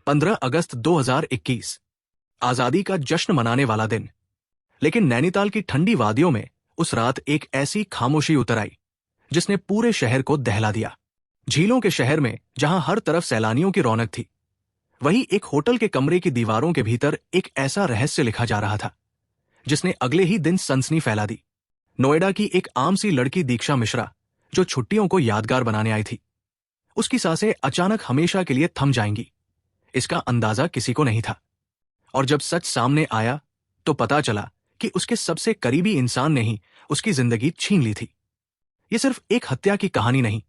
15 अगस्त 2021 आजादी का जश्न मनाने वाला दिन। लेकिन नैनीताल की ठंडी वादियों में उस रात एक ऐसी खामोशी उतर आई जिसने पूरे शहर को दहला दिया। झीलों के शहर में जहां हर तरफ सैलानियों की रौनक थी, वहीं एक होटल के कमरे की दीवारों के भीतर एक ऐसा रहस्य लिखा जा रहा था जिसने अगले ही दिन सनसनी फैला दी। नोएडा की एक आम सी लड़की दीक्षा मिश्रा, जो छुट्टियों को यादगार बनाने आई थी, उसकी सांसें अचानक हमेशा के लिए थम जाएंगी, इसका अंदाजा किसी को नहीं था। और जब सच सामने आया तो पता चला कि उसके सबसे करीबी इंसान ने ही उसकी जिंदगी छीन ली थी। यह सिर्फ एक हत्या की कहानी नहीं,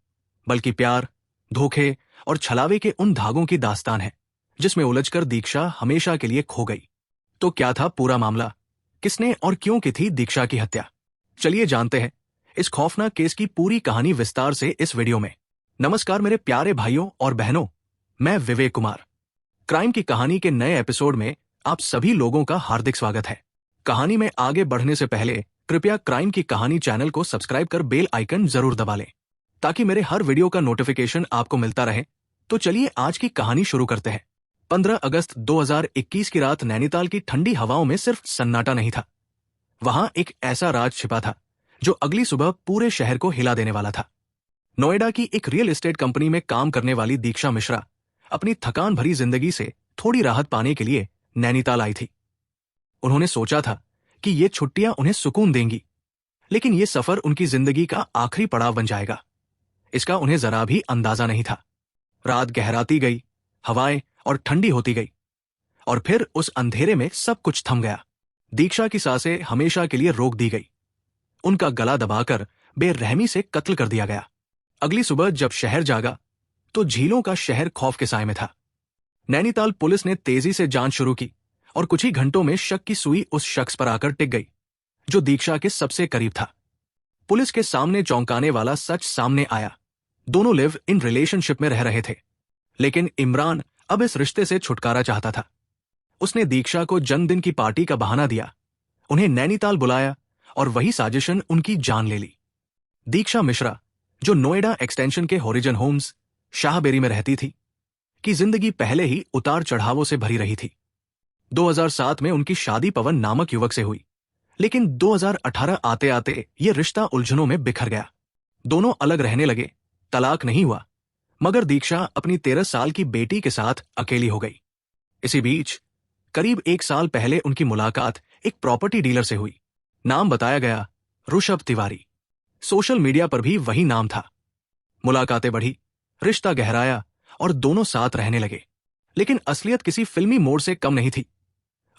बल्कि प्यार, धोखे और छलावे के उन धागों की दास्तान है जिसमें उलझकर दीक्षा हमेशा के लिए खो गई। तो क्या था पूरा मामला? किसने और क्यों की थी दीक्षा की हत्या? चलिए जानते हैं इस खौफनाक केस की पूरी कहानी विस्तार से इस वीडियो में। नमस्कार मेरे प्यारे भाइयों और बहनों, मैं विवेक कुमार। क्राइम की कहानी के नए एपिसोड में आप सभी लोगों का हार्दिक स्वागत है। कहानी में आगे बढ़ने से पहले कृपया क्राइम की कहानी चैनल को सब्सक्राइब कर बेल आइकन जरूर दबा लें ताकि मेरे हर वीडियो का नोटिफिकेशन आपको मिलता रहे। तो चलिए आज की कहानी शुरू करते हैं। 15 अगस्त 2021 की रात नैनीताल की ठंडी हवाओं में सिर्फ सन्नाटा नहीं था, वहां एक ऐसा राज छिपा था जो अगली सुबह पूरे शहर को हिला देने वाला था। नोएडा की एक रियल एस्टेट कंपनी में काम करने वाली दीक्षा मिश्रा अपनी थकान भरी जिंदगी से थोड़ी राहत पाने के लिए नैनीताल आई थी। उन्होंने सोचा था कि ये छुट्टियां उन्हें सुकून देंगी, लेकिन ये सफर उनकी जिंदगी का आखिरी पड़ाव बन जाएगा, इसका उन्हें जरा भी अंदाजा नहीं था। रात गहराती गई, हवाएं और ठंडी होती गई, और फिर उस अंधेरे में सब कुछ थम गया। दीक्षा की सांसें हमेशा के लिए रोक दी गई, उनका गला दबाकर बेरहमी से कत्ल कर दिया गया। अगली सुबह जब शहर जागा तो झीलों का शहर खौफ के साए में था। नैनीताल पुलिस ने तेजी से जांच शुरू की और कुछ ही घंटों में शक की सुई उस शख्स पर आकर टिक गई जो दीक्षा के सबसे करीब था। पुलिस के सामने चौंकाने वाला सच सामने आया। दोनों लिव इन रिलेशनशिप में रह रहे थे, लेकिन इमरान अब इस रिश्ते से छुटकारा चाहता था। उसने दीक्षा को जन्मदिन की पार्टी का बहाना दिया, उन्हें नैनीताल बुलाया और वही साजिशन उनकी जान ले ली। दीक्षा मिश्रा, जो नोएडा एक्सटेंशन के होरिजन होम्स शाहबेरी में रहती थी, की जिंदगी पहले ही उतार चढ़ावों से भरी रही थी। 2007 में उनकी शादी पवन नामक युवक से हुई, लेकिन 2018 आते आते ये रिश्ता उलझनों में बिखर गया। दोनों अलग रहने लगे, तलाक नहीं हुआ, मगर दीक्षा अपनी 13 साल की बेटी के साथ अकेली हो गई। इसी बीच करीब 1 साल पहले उनकी मुलाकात एक प्रॉपर्टी डीलर से हुई। नाम बताया गया ऋषभ तिवारी। सोशल मीडिया पर भी वही नाम था। मुलाकातें बढ़ी, रिश्ता गहराया और दोनों साथ रहने लगे। लेकिन असलियत किसी फिल्मी मोड़ से कम नहीं थी।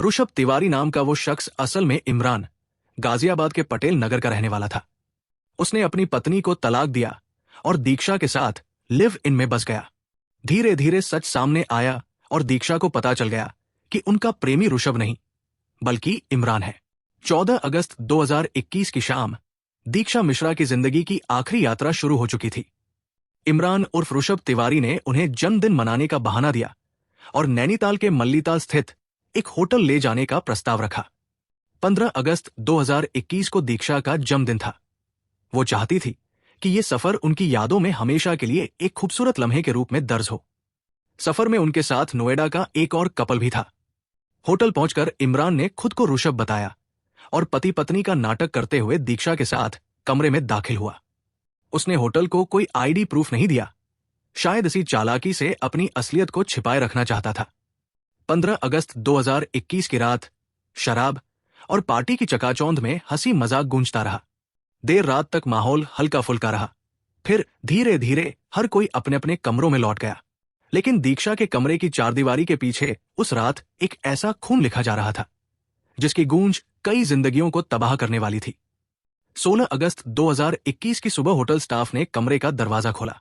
ऋषभ तिवारी नाम का वो शख्स असल में इमरान, गाजियाबाद के पटेल नगर का रहने वाला था। उसने अपनी पत्नी को तलाक दिया और दीक्षा के साथ लिव इन में बस गया। धीरे धीरे सच सामने आया और दीक्षा को पता चल गया कि उनका प्रेमी ऋषभ नहीं, बल्कि इमरान है। 14 अगस्त 2021 की शाम दीक्षा मिश्रा की जिंदगी की आखिरी यात्रा शुरू हो चुकी थी। इमरान उर्फ ऋषभ तिवारी ने उन्हें जन्मदिन मनाने का बहाना दिया और नैनीताल के मल्लिता स्थित एक होटल ले जाने का प्रस्ताव रखा। 15 अगस्त 2021 को दीक्षा का जन्मदिन था। वो चाहती थी कि ये सफर उनकी यादों में हमेशा के लिए एक खूबसूरत लम्हे के रूप में दर्ज हो। सफर में उनके साथ नोएडा का एक और कपल भी था। होटल पहुंचकर इमरान ने खुद को ऋषभ बताया और पति पत्नी का नाटक करते हुए दीक्षा के साथ कमरे में दाखिल हुआ। उसने होटल को कोई आईडी प्रूफ नहीं दिया, शायद इसी चालाकी से अपनी असलियत को छिपाए रखना चाहता था। 15 अगस्त 2021 की रात शराब और पार्टी की चकाचौंध में हंसी मजाक गूंजता रहा। देर रात तक माहौल हल्का फुल्का रहा। फिर धीरे धीरे हर कोई अपने अपने कमरों में लौट गया, लेकिन दीक्षा के कमरे की चारदीवारी के पीछे उस रात एक ऐसा खून लिखा जा रहा था जिसकी गूंज कई जिंदगियों को तबाह करने वाली थी। 16 अगस्त 2021 की सुबह होटल स्टाफ ने कमरे का दरवाजा खोला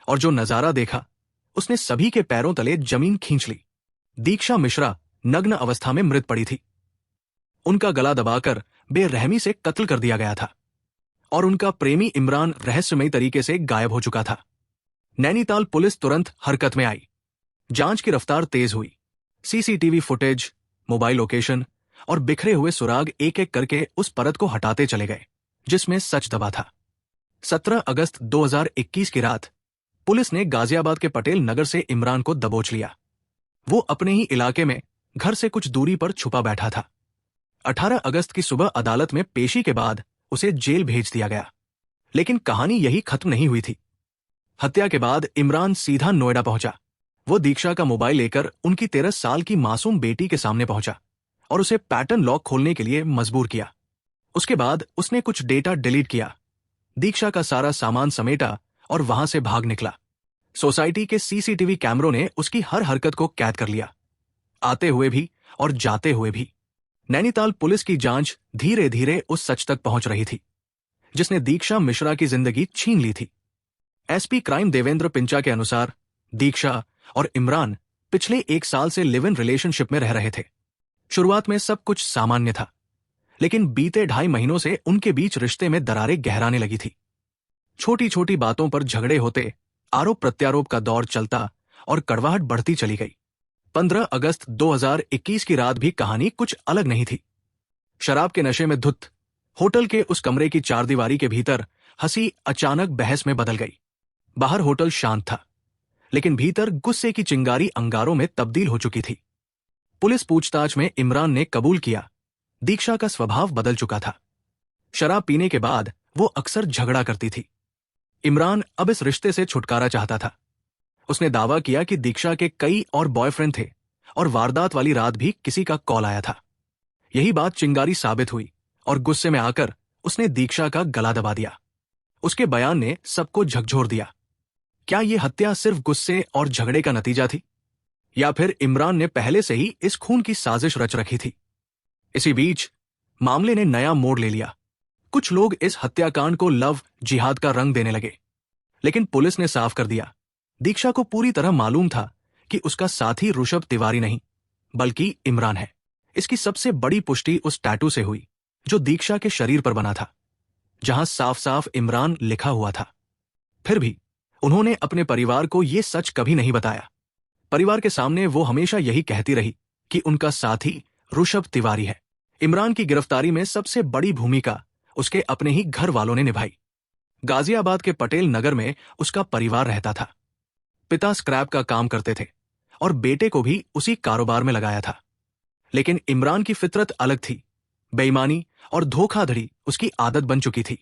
और जो नजारा देखा उसने सभी के पैरों तले जमीन खींच ली। दीक्षा मिश्रा नग्न अवस्था में मृत पड़ी थी। उनका गला दबाकर बेरहमी से कत्ल कर दिया गया था और उनका प्रेमी इमरान रहस्यमयी तरीके से गायब हो चुका था। नैनीताल पुलिस तुरंत हरकत में आई। जांच की रफ्तार तेज हुई। सीसीटीवी फुटेज, मोबाइल लोकेशन और बिखरे हुए सुराग एक एक करके उस परत को हटाते चले गए जिसमें सच दबा था। 17 अगस्त 2021 की रात पुलिस ने गाजियाबाद के पटेल नगर से इमरान को दबोच लिया। वो अपने ही इलाके में घर से कुछ दूरी पर छुपा बैठा था। 18 अगस्त की सुबह अदालत में पेशी के बाद उसे जेल भेज दिया गया। लेकिन कहानी यही खत्म नहीं हुई थी। हत्या के बाद इमरान सीधा नोएडा पहुंचा। वो दीक्षा का मोबाइल लेकर उनकी 13 साल की मासूम बेटी के सामने पहुंचा और उसे पैटर्न लॉक खोलने के लिए मजबूर किया। उसके बाद उसने कुछ डेटा डिलीट किया, दीक्षा का सारा सामान समेटा और वहां से भाग निकला। सोसाइटी के सीसीटीवी कैमरों ने उसकी हर हरकत को कैद कर लिया, आते हुए भी और जाते हुए भी। नैनीताल पुलिस की जांच धीरे धीरे उस सच तक पहुंच रही थी जिसने दीक्षा मिश्रा की जिंदगी छीन ली थी। एसपी क्राइम देवेंद्र पिंचा के अनुसार दीक्षा और इमरान पिछले 1 साल से लिव इन रिलेशनशिप में रह रहे थे। शुरुआत में सब कुछ सामान्य था, लेकिन बीते 2.5 महीनों से उनके बीच रिश्ते में दरारें गहराने लगी थी। छोटी छोटी बातों पर झगड़े होते, आरोप प्रत्यारोप का दौर चलता और कड़वाहट बढ़ती चली गई। 15 अगस्त 2021 की रात भी कहानी कुछ अलग नहीं थी। शराब के नशे में धुत होटल के उस कमरे की चारदीवारी के भीतर हंसी अचानक बहस में बदल गई। बाहर होटल शांत था, लेकिन भीतर गुस्से की चिंगारी अंगारों में तब्दील हो चुकी थी। पुलिस पूछताछ में इमरान ने कबूल किया, दीक्षा का स्वभाव बदल चुका था। शराब पीने के बाद वो अक्सर झगड़ा करती थी। इमरान अब इस रिश्ते से छुटकारा चाहता था। उसने दावा किया कि दीक्षा के कई और बॉयफ्रेंड थे और वारदात वाली रात भी किसी का कॉल आया था। यही बात चिंगारी साबित हुई और गुस्से में आकर उसने दीक्षा का गला दबा दिया। उसके बयान ने सबको झकझोर दिया। क्या ये हत्या सिर्फ गुस्से और झगड़े का नतीजा थी, या फिर इमरान ने पहले से ही इस खून की साजिश रच रखी थी? इसी बीच मामले ने नया मोड़ ले लिया। कुछ लोग इस हत्याकांड को लव जिहाद का रंग देने लगे, लेकिन पुलिस ने साफ कर दिया, दीक्षा को पूरी तरह मालूम था कि उसका साथी ऋषभ तिवारी नहीं बल्कि इमरान है। इसकी सबसे बड़ी पुष्टि उस टैटू से हुई जो दीक्षा के शरीर पर बना था, जहां साफ साफ इमरान लिखा हुआ था। फिर भी उन्होंने अपने परिवार को यह सच कभी नहीं बताया। परिवार के सामने वो हमेशा यही कहती रही कि उनका साथी ऋषभ तिवारी है। इमरान की गिरफ्तारी में सबसे बड़ी भूमिका उसके अपने ही घर वालों ने निभाई। गाजियाबाद के पटेल नगर में उसका परिवार रहता था। पिता स्क्रैप का काम करते थे और बेटे को भी उसी कारोबार में लगाया था। लेकिन इमरान की फितरत अलग थी। बेईमानी और धोखाधड़ी उसकी आदत बन चुकी थी।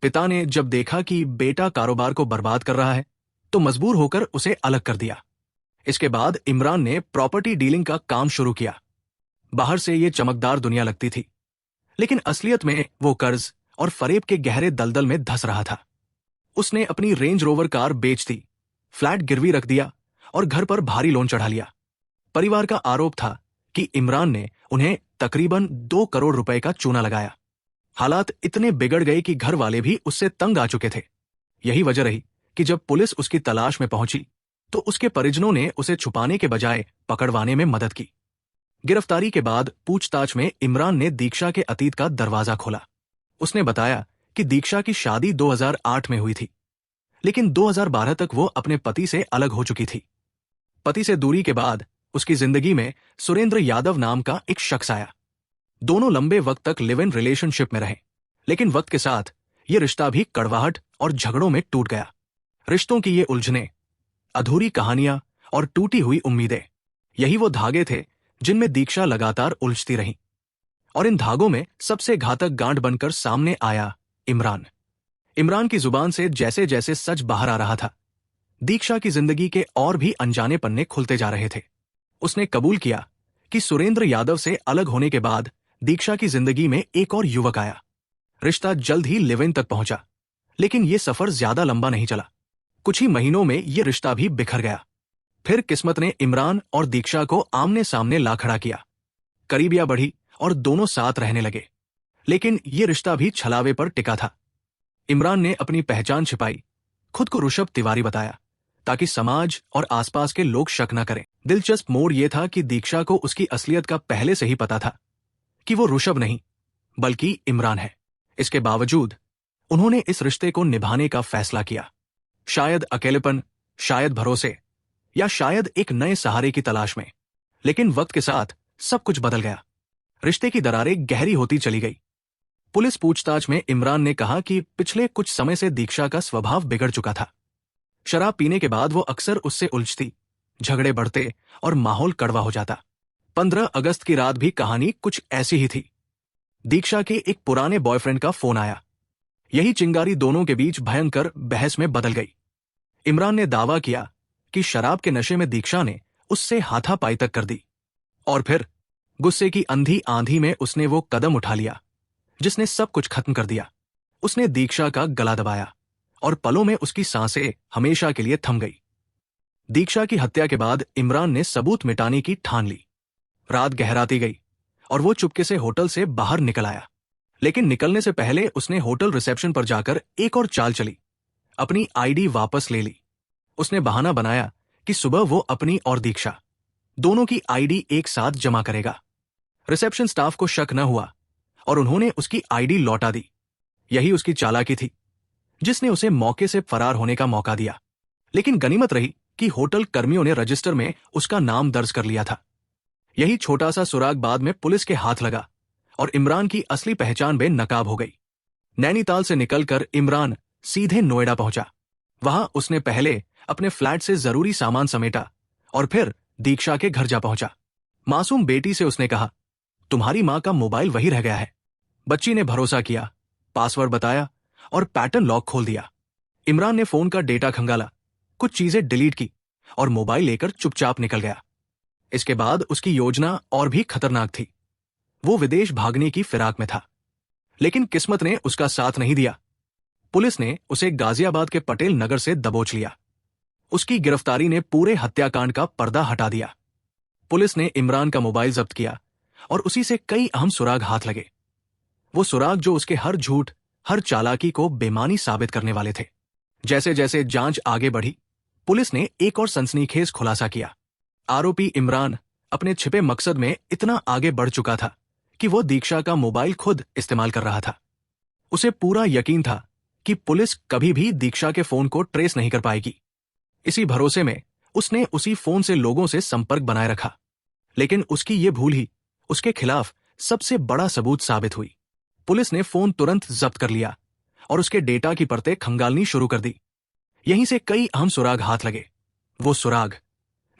पिता ने जब देखा कि बेटा कारोबार को बर्बाद कर रहा है, तो मजबूर होकर उसे अलग कर दिया। इसके बाद इमरान ने प्रॉपर्टी डीलिंग का काम शुरू किया। बाहर से ये चमकदार दुनिया लगती थी, लेकिन असलियत में वो कर्ज और फरेब के गहरे दलदल में धंस रहा था। उसने अपनी रेंज रोवर कार बेच दी, फ्लैट गिरवी रख दिया और घर पर भारी लोन चढ़ा लिया। परिवार का आरोप था कि इमरान ने उन्हें तकरीबन 2 करोड़ रुपए का चूना लगाया। हालात इतने बिगड़ गए कि घर वाले भी उससे तंग आ चुके थे। यही वजह रही कि जब पुलिस उसकी तलाश में पहुंची तो उसके परिजनों ने उसे छुपाने के बजाय पकड़वाने में मदद की। गिरफ्तारी के बाद पूछताछ में इमरान ने दीक्षा के अतीत का दरवाजा खोला। उसने बताया कि दीक्षा की शादी 2008 में हुई थी, लेकिन 2012 तक वो अपने पति से अलग हो चुकी थी। पति से दूरी के बाद उसकी जिंदगी में सुरेंद्र यादव नाम का एक शख्स आया। दोनों लंबे वक्त तक लिव इन रिलेशनशिप में रहे, लेकिन वक्त के साथ ये रिश्ता भी कड़वाहट और झगड़ों में टूट गया। रिश्तों की ये उलझनें, अधूरी कहानियां और टूटी हुई उम्मीदें, यही वो धागे थे जिनमें दीक्षा लगातार उलझती रही। और इन धागों में सबसे घातक गांठ बनकर सामने आया इमरान। इमरान की जुबान से जैसे जैसे सच बाहर आ रहा था, दीक्षा की जिंदगी के और भी अनजाने पन्ने खुलते जा रहे थे। उसने कबूल किया कि सुरेंद्र यादव से अलग होने के बाद दीक्षा की जिंदगी में एक और युवक आया। रिश्ता जल्द ही लिव इन तक पहुंचा, लेकिन यह सफर ज्यादा लंबा नहीं चला। कुछ ही महीनों में यह रिश्ता भी बिखर गया। फिर किस्मत ने इमरान और दीक्षा को आमने सामने ला खड़ा किया। करीबियां बढ़ी और दोनों साथ रहने लगे, लेकिन यह रिश्ता भी छलावे पर टिका था। इमरान ने अपनी पहचान छिपाई, खुद को ऋषभ तिवारी बताया, ताकि समाज और आसपास के लोग शक न करें। दिलचस्प मोड़ यह था कि दीक्षा को उसकी असलियत का पहले से ही पता था कि वो ऋषभ नहीं बल्कि इमरान है। इसके बावजूद उन्होंने इस रिश्ते को निभाने का फैसला किया। शायद अकेलेपन, शायद भरोसे, या शायद एक नए सहारे की तलाश में। लेकिन वक्त के साथ सब कुछ बदल गया। रिश्ते की दरारें गहरी होती चली गई। पुलिस पूछताछ में इमरान ने कहा कि पिछले कुछ समय से दीक्षा का स्वभाव बिगड़ चुका था। शराब पीने के बाद वो अक्सर उससे उलझती, झगड़े बढ़ते और माहौल कड़वा हो जाता। 15 अगस्त की रात भी कहानी कुछ ऐसी ही थी। दीक्षा के एक पुराने बॉयफ्रेंड का फोन आया। यही चिंगारी दोनों के बीच भयंकर बहस में बदल गई। इमरान ने दावा किया कि शराब के नशे में दीक्षा ने उससे हाथापाई तक कर दी, और फिर गुस्से की अंधी आंधी में उसने वो कदम उठा लिया जिसने सब कुछ खत्म कर दिया। उसने दीक्षा का गला दबाया और पलों में उसकी सांसें हमेशा के लिए थम गई। दीक्षा की हत्या के बाद इमरान ने सबूत मिटाने की ठान ली। रात गहराती गई और वो चुपके से होटल से बाहर निकल आया। लेकिन निकलने से पहले उसने होटल रिसेप्शन पर जाकर एक और चाल चली। अपनी आईडी वापस ले ली। उसने बहाना बनाया कि सुबह वो अपनी और दीक्षा दोनों की आईडी एक साथ जमा करेगा। रिसेप्शन स्टाफ को शक न हुआ और उन्होंने उसकी आईडी लौटा दी। यही उसकी चालाकी थी जिसने उसे मौके से फरार होने का मौका दिया। लेकिन गनीमत रही कि होटल कर्मियों ने रजिस्टर में उसका नाम दर्ज कर लिया था। यही छोटा सा सुराग बाद में पुलिस के हाथ लगा और इमरान की असली पहचान बेनकाब हो गई। नैनीताल से निकलकर इमरान सीधे नोएडा पहुंचा। वहां उसने पहले अपने फ्लैट से जरूरी सामान समेटा और फिर दीक्षा के घर जा पहुंचा। मासूम बेटी से उसने कहा, तुम्हारी मां का मोबाइल वही रह गया है। बच्ची ने भरोसा किया, पासवर्ड बताया और पैटर्न लॉक खोल दिया। इमरान ने फोन का डेटा खंगाला, कुछ चीजें डिलीट की और मोबाइल लेकर चुपचाप निकल गया। इसके बाद उसकी योजना और भी खतरनाक थी। वो विदेश भागने की फिराक में था, लेकिन किस्मत ने उसका साथ नहीं दिया। पुलिस ने उसे गाजियाबाद के पटेल नगर से दबोच लिया। उसकी गिरफ्तारी ने पूरे हत्याकांड का पर्दा हटा दिया। पुलिस ने इमरान का मोबाइल जब्त किया और उसी से कई अहम सुराग हाथ लगे। वो सुराग जो उसके हर झूठ, हर चालाकी को बेमानी साबित करने वाले थे। जैसे जैसे जांच आगे बढ़ी, पुलिस ने एक और सनसनीखेज खुलासा किया। आरोपी इमरान अपने छिपे मकसद में इतना आगे बढ़ चुका था कि वो दीक्षा का मोबाइल खुद इस्तेमाल कर रहा था। उसे पूरा यकीन था कि पुलिस कभी भी दीक्षा के फोन को ट्रेस नहीं कर पाएगी। इसी भरोसे में उसने उसी फोन से लोगों से संपर्क बनाए रखा। लेकिन उसकी ये भूल ही उसके खिलाफ सबसे बड़ा सबूत साबित हुई। पुलिस ने फोन तुरंत जब्त कर लिया और उसके डेटा की परतें खंगालनी शुरू कर दी। यहीं से कई अहम सुराग हाथ लगे, वो सुराग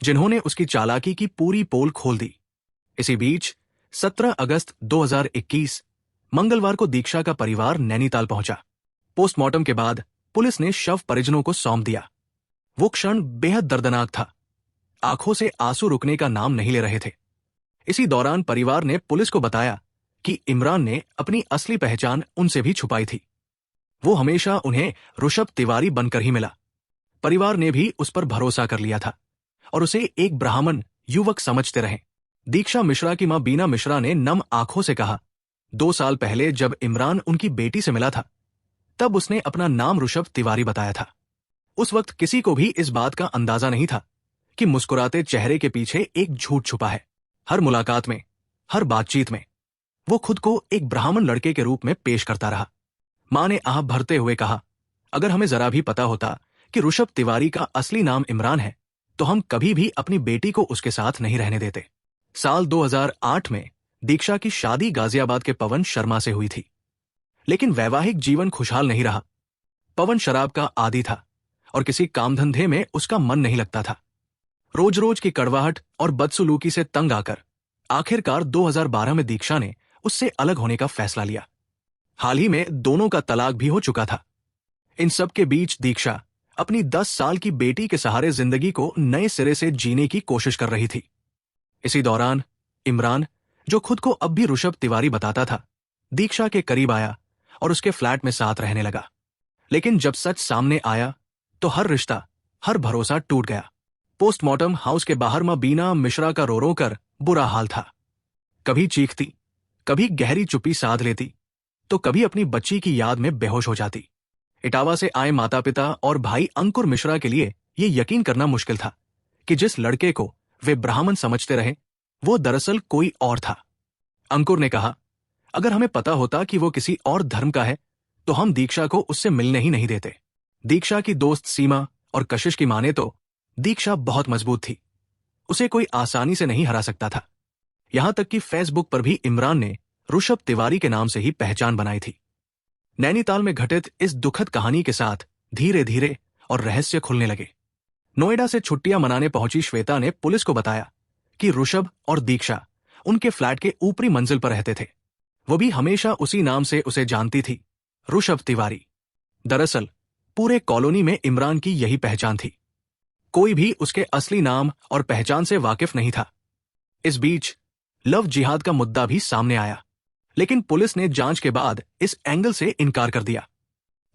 जिन्होंने उसकी चालाकी की पूरी पोल खोल दी। इसी बीच 17 अगस्त 2021 मंगलवार को दीक्षा का परिवार नैनीताल पहुंचा। पोस्टमार्टम के बाद पुलिस ने शव परिजनों को सौंप दिया। वो क्षण बेहद दर्दनाक था। आंखों से आंसू रुकने का नाम नहीं ले रहे थे। इसी दौरान परिवार ने पुलिस को बताया कि इमरान ने अपनी असली पहचान उनसे भी छुपाई थी। वो हमेशा उन्हें ऋषभ तिवारी बनकर ही मिला। परिवार ने भी उस पर भरोसा कर लिया था और उसे एक ब्राह्मण युवक समझते रहे। दीक्षा मिश्रा की मां बीना मिश्रा ने नम आंखों से कहा, 2 साल पहले जब इमरान उनकी बेटी से मिला था, तब उसने अपना नाम ऋषभ तिवारी बताया था। उस वक्त किसी को भी इस बात का अंदाजा नहीं था कि मुस्कुराते चेहरे के पीछे एक झूठ छुपा है। हर मुलाकात में, हर बातचीत में वो खुद को एक ब्राह्मण लड़के के रूप में पेश करता रहा। मां ने आह भरते हुए कहा, अगर हमें जरा भी पता होता कि ऋषभ तिवारी का असली नाम इमरान है, तो हम कभी भी अपनी बेटी को उसके साथ नहीं रहने देते। साल 2008 में दीक्षा की शादी गाजियाबाद के पवन शर्मा से हुई थी। लेकिन वैवाहिक जीवन खुशहाल नहीं रहा। पवन शराब का आदी था और किसी काम धंधे में उसका मन नहीं लगता था। रोज रोज की कड़वाहट और बदसलूकी से तंग आकर आखिरकार 2012 में दीक्षा ने उससे अलग होने का फैसला लिया। हाल ही में दोनों का तलाक भी हो चुका था। इन सब के बीच दीक्षा अपनी 10 साल की बेटी के सहारे जिंदगी को नए सिरे से जीने की कोशिश कर रही थी। इसी दौरान इमरान, जो खुद को अब भी ऋषभ तिवारी बताता था, दीक्षा के करीब आया और उसके फ्लैट में साथ रहने लगा। लेकिन जब सच सामने आया तो हर रिश्ता, हर भरोसा टूट गया। पोस्टमार्टम हाउस के बाहर मां बीना मिश्रा का रो रो कर बुरा हाल था। कभी चीखती, कभी गहरी चुप्पी साध लेती, तो कभी अपनी बच्ची की याद में बेहोश हो जाती। इटावा से आए माता पिता और भाई अंकुर मिश्रा के लिए यह यकीन करना मुश्किल था कि जिस लड़के को वे ब्राह्मण समझते रहे, वो दरअसल कोई और था। अंकुर ने कहा, अगर हमें पता होता कि वो किसी और धर्म का है, तो हम दीक्षा को उससे मिलने ही नहीं देते। दीक्षा की दोस्त सीमा और कशिश की माने तो दीक्षा बहुत मजबूत थी। उसे कोई आसानी से नहीं हरा सकता था। यहां तक कि फेसबुक पर भी इमरान ने ऋषभ तिवारी के नाम से ही पहचान बनाई थी। नैनीताल में घटित इस दुखद कहानी के साथ धीरे धीरे और रहस्य खुलने लगे। नोएडा से छुट्टियां मनाने पहुंची श्वेता ने पुलिस को बताया कि ऋषभ और दीक्षा उनके फ्लैट के ऊपरी मंजिल पर रहते थे। वो भी हमेशा उसी नाम से उसे जानती थी, ऋषभ तिवारी। दरअसल पूरे कॉलोनी में इमरान की यही पहचान थी। कोई भी उसके असली नाम और पहचान से वाकिफ नहीं था। इस बीच लव जिहाद का मुद्दा भी सामने आया, लेकिन पुलिस ने जांच के बाद इस एंगल से इनकार कर दिया।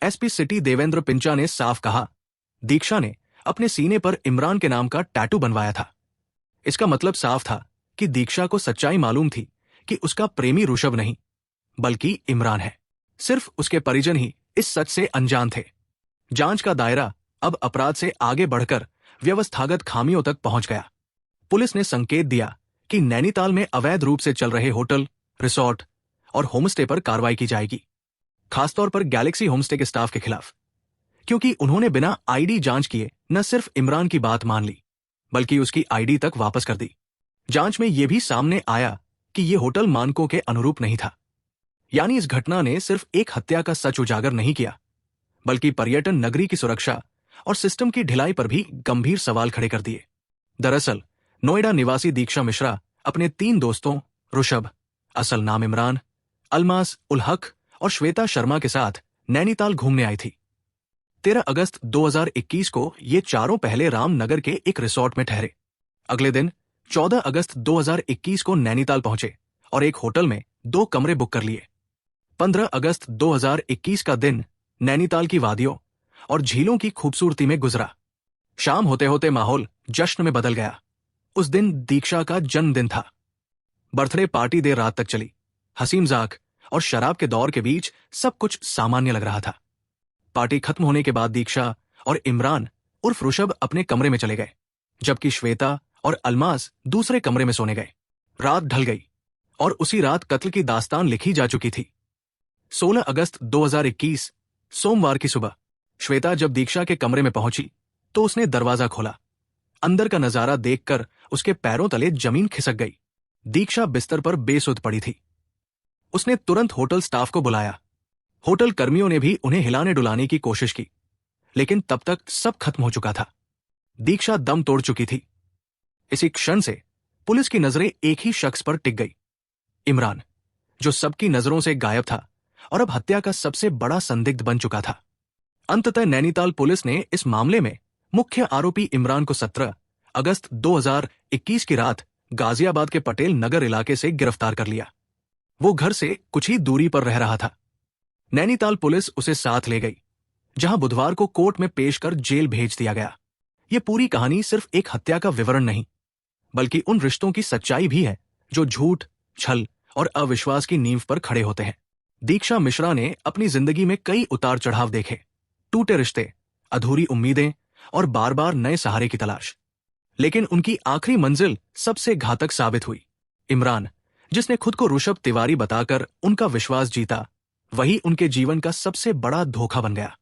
एसपी सिटी देवेंद्र पिंचा ने साफ कहा, दीक्षा ने अपने सीने पर इमरान के नाम का टैटू बनवाया था। इसका मतलब साफ था कि दीक्षा को सच्चाई मालूम थी कि उसका प्रेमी ऋषभ नहीं बल्कि इमरान है। सिर्फ उसके परिजन ही इस सच से अनजान थे। जांच का दायरा अब अपराध से आगे बढ़कर व्यवस्थागत खामियों तक पहुंच गया। पुलिस ने संकेत दिया कि नैनीताल में अवैध रूप से चल रहे होटल, रिसोर्ट और होमस्टे पर कार्रवाई की जाएगी, खासतौर पर गैलेक्सी होमस्टे के स्टाफ के खिलाफ, क्योंकि उन्होंने बिना आईडी जांच किए न सिर्फ इमरान की बात मान ली बल्कि उसकी आईडी तक वापस कर दी। जांच में यह भी सामने आया कि यह होटल मानकों के अनुरूप नहीं था। यानी इस घटना ने सिर्फ एक हत्या का सच उजागर नहीं किया बल्कि पर्यटन नगरी की सुरक्षा और सिस्टम की ढिलाई पर भी गंभीर सवाल खड़े कर दिए। दरअसल नोएडा निवासी दीक्षा मिश्रा अपने 3 दोस्तों ऋषभ, असल नाम इमरान, अलमास उल हक और श्वेता शर्मा के साथ नैनीताल घूमने आई थी। 13 अगस्त 2021 को ये चारों पहले रामनगर के एक रिसोर्ट में ठहरे। अगले दिन 14 अगस्त 2021 को नैनीताल पहुंचे और एक होटल में 2 कमरे बुक कर लिए। 15 अगस्त 2021 का दिन नैनीताल की वादियों और झीलों की खूबसूरती में गुजरा। शाम होते होते माहौल जश्न में बदल गया। उस दिन दीक्षा का जन्मदिन था। बर्थडे पार्टी देर रात तक चली। हंसी मजाक और शराब के दौर के बीच सब कुछ सामान्य लग रहा था। पार्टी खत्म होने के बाद दीक्षा और इमरान उर्फ ऋषभ अपने कमरे में चले गए, जबकि श्वेता और अलमास दूसरे कमरे में सोने गए। रात ढल गई और उसी रात कत्ल की दास्तान लिखी जा चुकी थी। 16 अगस्त 2021 सोमवार की सुबह श्वेता जब दीक्षा के कमरे में पहुंची तो उसने दरवाजा खोला। अंदर का नजारा देखकर उसके पैरों तले जमीन खिसक गई। दीक्षा बिस्तर पर बेसुध पड़ी थी। उसने तुरंत होटल स्टाफ को बुलाया। होटल कर्मियों ने भी उन्हें हिलाने डुलाने की कोशिश की, लेकिन तब तक सब खत्म हो चुका था। दीक्षा दम तोड़ चुकी थी। इसी क्षण से पुलिस की नजरें एक ही शख्स पर टिक गई, इमरान, जो सबकी नजरों से गायब था और अब हत्या का सबसे बड़ा संदिग्ध बन चुका था। अंततः नैनीताल पुलिस ने इस मामले में मुख्य आरोपी इमरान को 17 अगस्त 2021 की रात गाजियाबाद के पटेल नगर इलाके से गिरफ्तार कर लिया। वो घर से कुछ ही दूरी पर रह रहा था। नैनीताल पुलिस उसे साथ ले गई, जहां बुधवार को कोर्ट में पेश कर जेल भेज दिया गया। ये पूरी कहानी सिर्फ एक हत्या का विवरण नहीं, बल्कि उन रिश्तों की सच्चाई भी है जो झूठ, छल और अविश्वास की नींव पर खड़े होते हैं। दीक्षा मिश्रा ने अपनी जिंदगी में कई उतार चढ़ाव देखे, टूटे रिश्ते, अधूरी उम्मीदें और बार बार नए सहारे की तलाश। लेकिन उनकी आखिरी मंजिल सबसे घातक साबित हुई। इमरान, जिसने खुद को ऋषभ तिवारी बताकर उनका विश्वास जीता, वही उनके जीवन का सबसे बड़ा धोखा बन गया।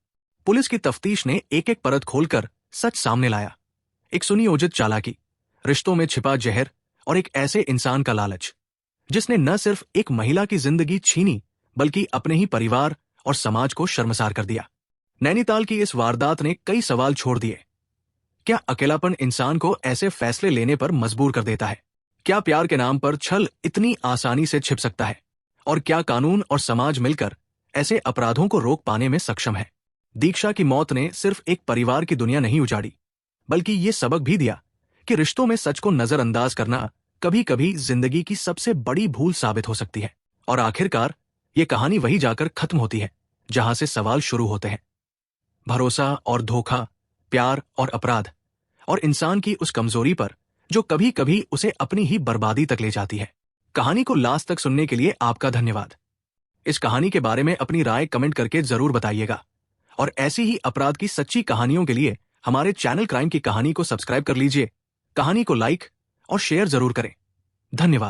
पुलिस की तफ्तीश ने एक एक परत खोलकर सच सामने लाया। एक सुनियोजित चालाकी, रिश्तों में छिपा जहर और एक ऐसे इंसान का लालच जिसने न सिर्फ एक महिला की जिंदगी छीनी बल्कि अपने ही परिवार और समाज को शर्मसार कर दिया। नैनीताल की इस वारदात ने कई सवाल छोड़ दिए। क्या अकेलापन इंसान को ऐसे फैसले लेने पर मजबूर कर देता है? क्या प्यार के नाम पर छल इतनी आसानी से छिप सकता है? और क्या कानून और समाज मिलकर ऐसे अपराधों को रोक पाने में सक्षम है? दीक्षा की मौत ने सिर्फ एक परिवार की दुनिया नहीं उजाड़ी, बल्कि ये सबक भी दिया कि रिश्तों में सच को नजरअंदाज करना कभी कभी जिंदगी की सबसे बड़ी भूल साबित हो सकती है। और आखिरकार ये कहानी वही जाकर खत्म होती है जहां से सवाल शुरू होते हैं। भरोसा और धोखा, प्यार और अपराध, और इंसान की उस कमजोरी पर जो कभी कभी उसे अपनी ही बर्बादी तक ले जाती है। कहानी को लास्ट तक सुनने के लिए आपका धन्यवाद। इस कहानी के बारे में अपनी राय कमेंट करके जरूर बताइएगा और ऐसी ही अपराध की सच्ची कहानियों के लिए हमारे चैनल क्राइम की कहानी को सब्सक्राइब कर लीजिए। कहानी को लाइक और शेयर जरूर करें। धन्यवाद।